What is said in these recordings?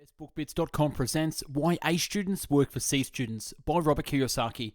BestBookBits.com presents Why A Students Work for C Students by Robert Kiyosaki.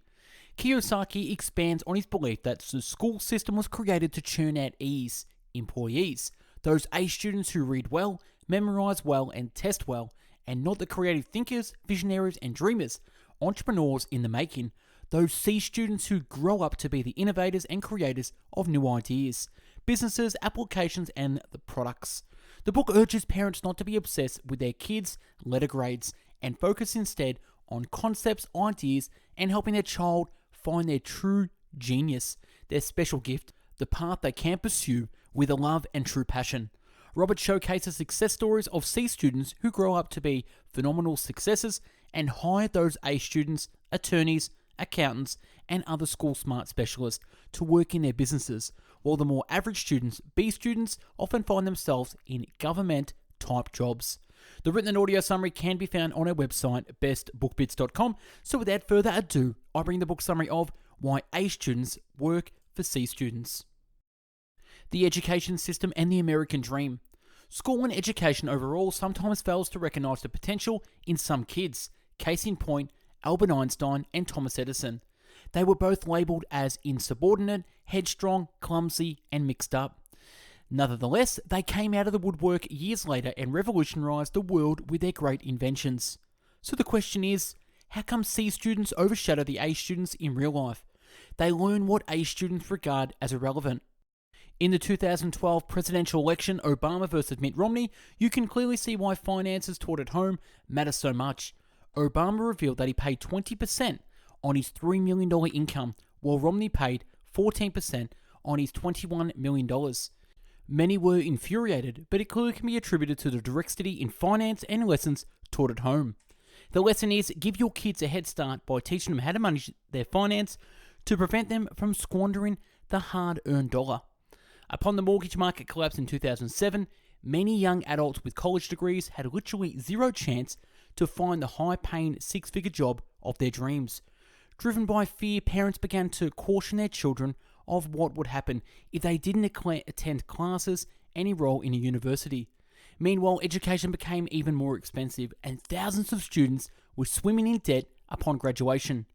Kiyosaki expands on his belief that the school system was created to churn out E's, employees, those A students who read well, memorize well, and test well, and not the creative thinkers, visionaries, and dreamers, entrepreneurs in the making, those C students who grow up to be the innovators and creators of new ideas, businesses, applications, and the products. The book urges parents not to be obsessed with their kids' letter grades and focus instead on concepts, ideas, and helping their child find their true genius, their special gift, the path they can pursue with a love and true passion. Robert showcases success stories of C students who grow up to be phenomenal successes and hire those A students, attorneys, accountants, and other school smart specialists to work in their businesses, while the more average students, B students, often find themselves in government-type jobs. The written and audio summary can be found on our website, bestbookbits.com. So without further ado, I bring the book summary of Why A Students Work for C Students. The education system and the American dream. School and education overall sometimes fails to recognize the potential in some kids. Case in point, Albert Einstein and Thomas Edison. They were both labelled as insubordinate, headstrong, clumsy, and mixed up. Nonetheless, they came out of the woodwork years later and revolutionised the world with their great inventions. So the question is, how come C students overshadow the A students in real life? They learn what A students regard as irrelevant. In the 2012 presidential election, Obama versus Mitt Romney, you can clearly see why finances taught at home matter so much. Obama revealed that he paid 20% on his $3 million income, while Romney paid 14% on his $21 million. Many were infuriated, but it clearly can be attributed to the diversity in finance and lessons taught at home. The lesson is, give your kids a head start by teaching them how to manage their finance to prevent them from squandering the hard-earned dollar. Upon the mortgage market collapse in 2007, many young adults with college degrees had literally zero chance to find the high-paying six-figure job of their dreams. Driven by fear, parents began to caution their children of what would happen if they didn't attend classes and enroll in a university. Meanwhile, education became even more expensive, and thousands of students were swimming in debt upon graduation.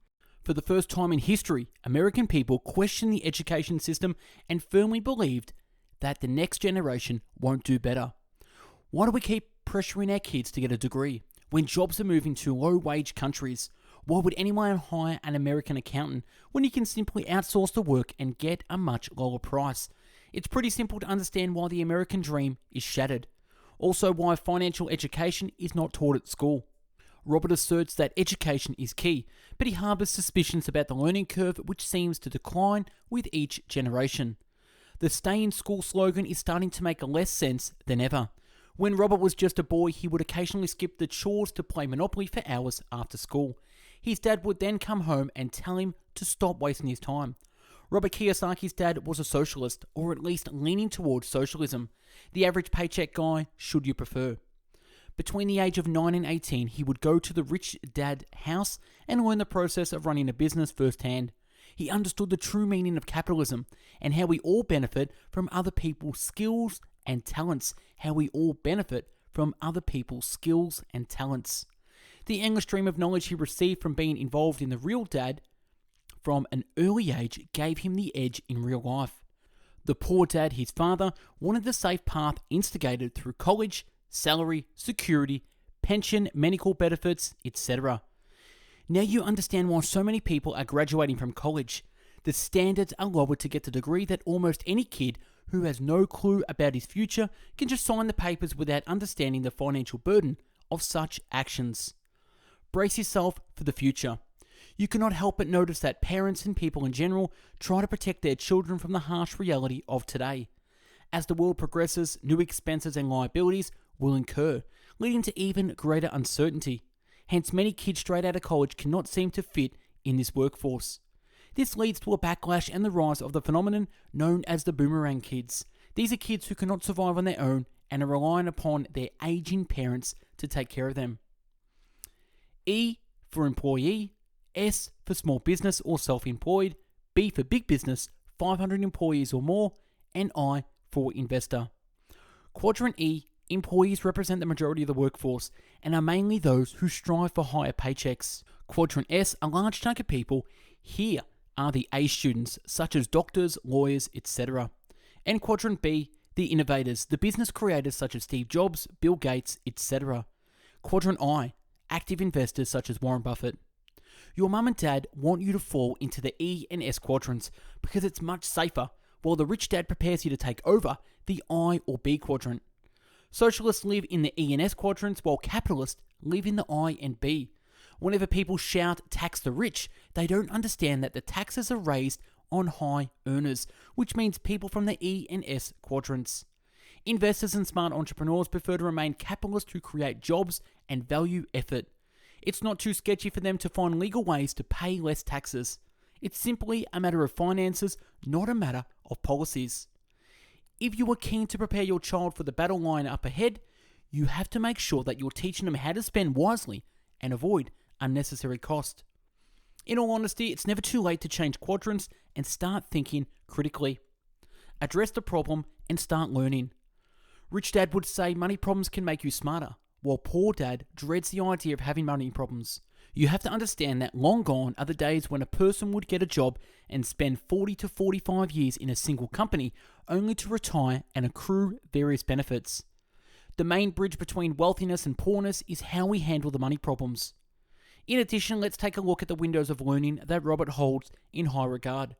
For the first time in history, American people questioned the education system and firmly believed that the next generation won't do better. Why do we keep pressuring our kids to get a degree when jobs are moving to low-wage countries? Why would anyone hire an American accountant when you can simply outsource the work and get a much lower price? It's pretty simple to understand why the American dream is shattered. Also, why financial education is not taught at school. Robert asserts that education is key, but he harbors suspicions about the learning curve, which seems to decline with each generation. The stay in school slogan is starting to make less sense than ever. When Robert was just a boy, he would occasionally skip the chores to play Monopoly for hours after school. His dad would then come home and tell him to stop wasting his time. Robert Kiyosaki's dad was a socialist, or at least leaning towards socialism. The average paycheck guy, should you prefer. Between the age of 9 and 18, he would go to the rich dad house and learn the process of running a business firsthand. He understood the true meaning of capitalism and how we all benefit from other people's skills and talents. The endless stream of knowledge he received from being involved in the real dad from an early age gave him the edge in real life. The poor dad, his father, wanted the safe path instigated through college, salary, security, pension, medical benefits, etc. Now you understand why so many people are graduating from college. The standards are lowered to get the degree that almost any kid who has no clue about his future can just sign the papers without understanding the financial burden of such actions. Brace yourself for the future. You cannot help but notice that parents and people in general try to protect their children from the harsh reality of today. As the world progresses, new expenses and liabilities will incur, leading to even greater uncertainty. Hence, many kids straight out of college cannot seem to fit in this workforce. This leads to a backlash and the rise of the phenomenon known as the boomerang kids. These are kids who cannot survive on their own and are relying upon their aging parents to take care of them. E for employee, S for small business or self-employed, B for big business, 500 employees or more, and I for investor. Quadrant E Employees represent the majority of the workforce and are mainly those who strive for higher paychecks. Quadrant S, a large chunk of people here are the A students, such as doctors, lawyers, etc. And Quadrant B, the innovators, the business creators such as Steve Jobs, Bill Gates, etc. Quadrant I, active investors such as Warren Buffett. Your mum and dad want you to fall into the E and S quadrants because it's much safer, while the rich dad prepares you to take over the I or B quadrant. Socialists live in the E and S quadrants, while capitalists live in the I and B. Whenever people shout, tax the rich, they don't understand that the taxes are raised on high earners, which means people from the E and S quadrants. Investors and smart entrepreneurs prefer to remain capitalists who create jobs and value effort. It's not too sketchy for them to find legal ways to pay less taxes. It's simply a matter of finances, not a matter of policies. If you are keen to prepare your child for the battle line up ahead, you have to make sure that you're teaching them how to spend wisely and avoid unnecessary cost. In all honesty, it's never too late to change quadrants and start thinking critically. Address the problem and start learning. Rich dad would say money problems can make you smarter, while poor dad dreads the idea of having money problems. You have to understand that long gone are the days when a person would get a job and spend 40 to 45 years in a single company only to retire and accrue various benefits. The main bridge between wealthiness and poorness is how we handle the money problems. In addition, let's take a look at the windows of learning that Robert holds in high regard.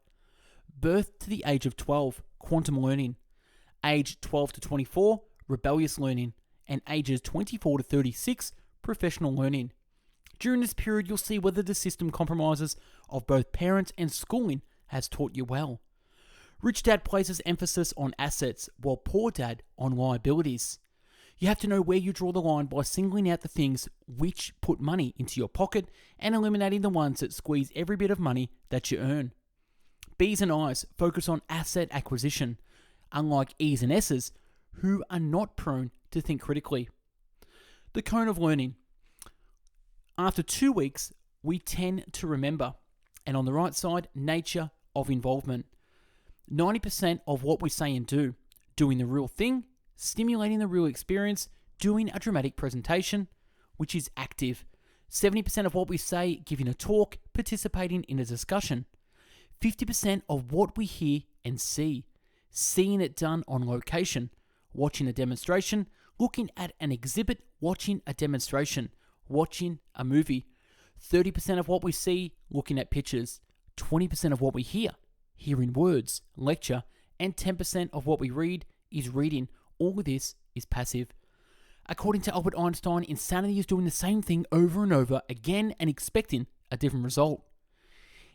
Birth to the age of 12, quantum learning. Age 12 to 24, rebellious learning. And ages 24 to 36, professional learning. During this period, you'll see whether the system compromises of both parents and schooling has taught you well. Rich dad places emphasis on assets, while poor dad on liabilities. You have to know where you draw the line by singling out the things which put money into your pocket and eliminating the ones that squeeze every bit of money that you earn. B's and I's focus on asset acquisition, unlike E's and S's, who are not prone to think critically. The cone of learning. After 2 weeks, we tend to remember. And on the right side, nature of involvement. 90% of what we say and do, doing the real thing, stimulating the real experience, doing a dramatic presentation, which is active. 70% of what we say, giving a talk, participating in a discussion. 50% of what we hear and see, seeing it done on location, watching a demonstration, looking at an exhibit, watching a demonstration, watching a movie. 30% of what we see, looking at pictures. 20% of what we hear, hearing words, lecture. And 10% of what we read is reading. All of this is passive. According to Albert Einstein, insanity is doing the same thing over and over again and expecting a different result.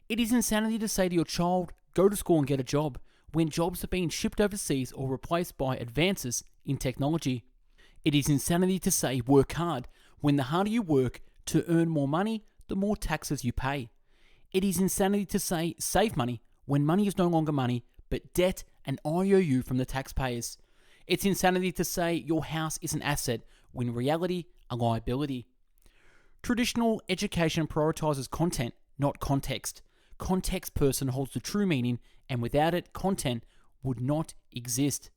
It is insanity to say to your child, go to school and get a job, when jobs are being shipped overseas or replaced by advances in technology. It is insanity to say work hard, when the harder you work to earn more money, the more taxes you pay. It is insanity to say save money, when money is no longer money, but debt and IOU from the taxpayers. It's insanity to say your house is an asset, when in reality, a liability. Traditional education prioritizes content, not context. Context person holds the true meaning, and without it, content would not exist.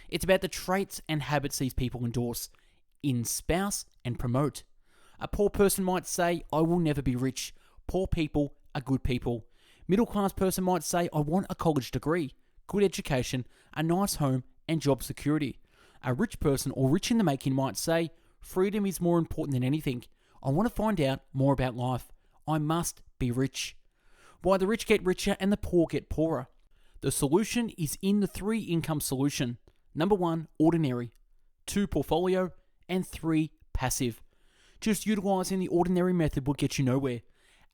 It's about the traits and habits these people endorse, espouse, and promote. A poor person might say, I will never be rich. Poor people are good people. Middle class person might say, I want a college degree, good education, a nice home, and job security. A rich person or rich in the making might say, freedom is more important than anything. I want to find out more about life. I must be rich. Why the rich get richer and the poor get poorer. The solution is in the 3 income solution. Number 1, ordinary. 2, portfolio. And 3, passive. Just utilizing the ordinary method will get you nowhere.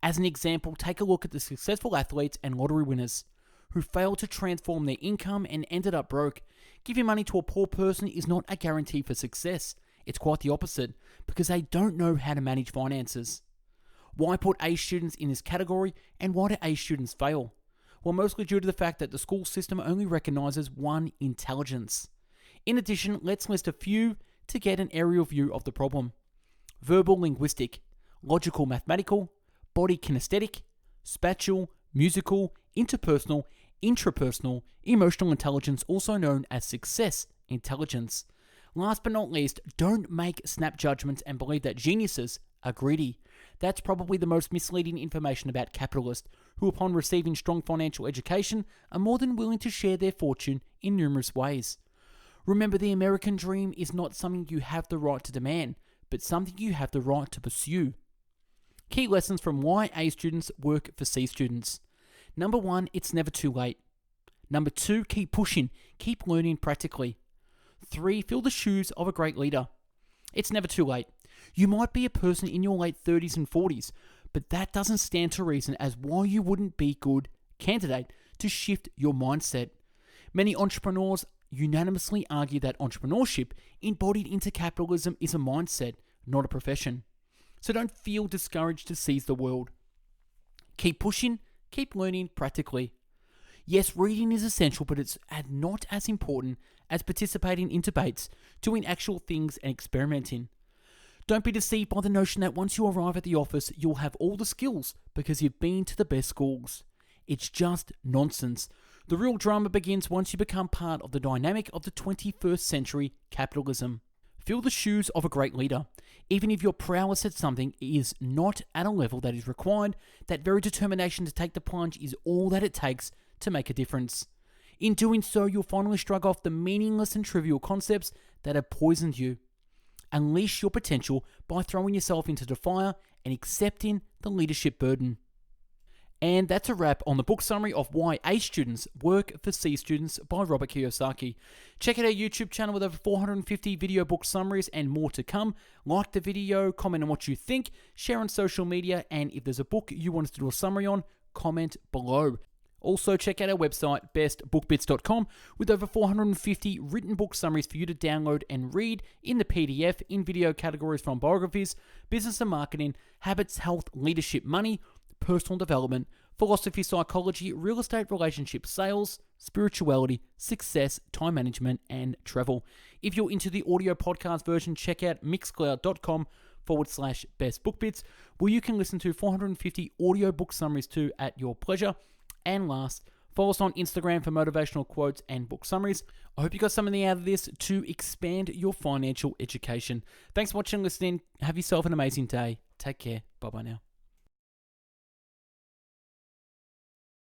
As an example, take a look at the successful athletes and lottery winners who failed to transform their income and ended up broke. Giving money to a poor person is not a guarantee for success. It's quite the opposite, because they don't know how to manage finances. Why put A students in this category, and why do A students fail? Well, mostly due to the fact that the school system only recognizes one intelligence. In addition, let's list a few to get an aerial view of the problem. Verbal linguistic, logical mathematical, body kinesthetic, spatial, musical, interpersonal, intrapersonal, emotional intelligence, also known as success intelligence, Last but not least, don't make snap judgments and believe that geniuses are greedy. That's probably the most misleading information about capitalists, who upon receiving strong financial education are more than willing to share their fortune in numerous ways. Remember, the American dream is not something you have the right to demand, but something you have the right to pursue. Key lessons from why A students work for C students. Number 1, it's never too late. Number 2, keep pushing, keep learning practically. 3, fill the shoes of a great leader. It's never too late. You might be a person in your late 30s and 40s, but that doesn't stand to reason as why you wouldn't be a good candidate to shift your mindset. Many entrepreneurs unanimously argue that entrepreneurship embodied into capitalism is a mindset, not a profession. So don't feel discouraged to seize the world. Keep pushing, keep learning practically. Yes, reading is essential, but it's not as important as participating in debates, doing actual things and experimenting. Don't be deceived by the notion that once you arrive at the office, you'll have all the skills because you've been to the best schools. It's just nonsense. The real drama begins once you become part of the dynamic of the 21st century capitalism. Fill the shoes of a great leader. Even if your prowess at something is not at a level that is required, that very determination to take the plunge is all that it takes to make a difference. In doing so, you'll finally shrug off the meaningless and trivial concepts that have poisoned you. Unleash your potential by throwing yourself into the fire and accepting the leadership burden. And that's a wrap on the book summary of Why A Students Work for C Students by Robert Kiyosaki. Check out our YouTube channel with over 450 video book summaries and more to come. Like the video, comment on what you think, share on social media, and if there's a book you want us to do a summary on, comment below. Also, check out our website, bestbookbits.com, with over 450 written book summaries for you to download and read in the PDF in video categories from biographies, business and marketing, habits, health, leadership, money, personal development, philosophy, psychology, real estate, relationships, sales, spirituality, success, time management, and travel. If you're into the audio podcast version, check out mixcloud.com/bestbookbits, where you can listen to 450 audio book summaries too at your pleasure. And last, follow us on Instagram for motivational quotes and book summaries. I hope you got something out of this to expand your financial education. Thanks for watching and listening. Have yourself an amazing day. Take care. Bye-bye now.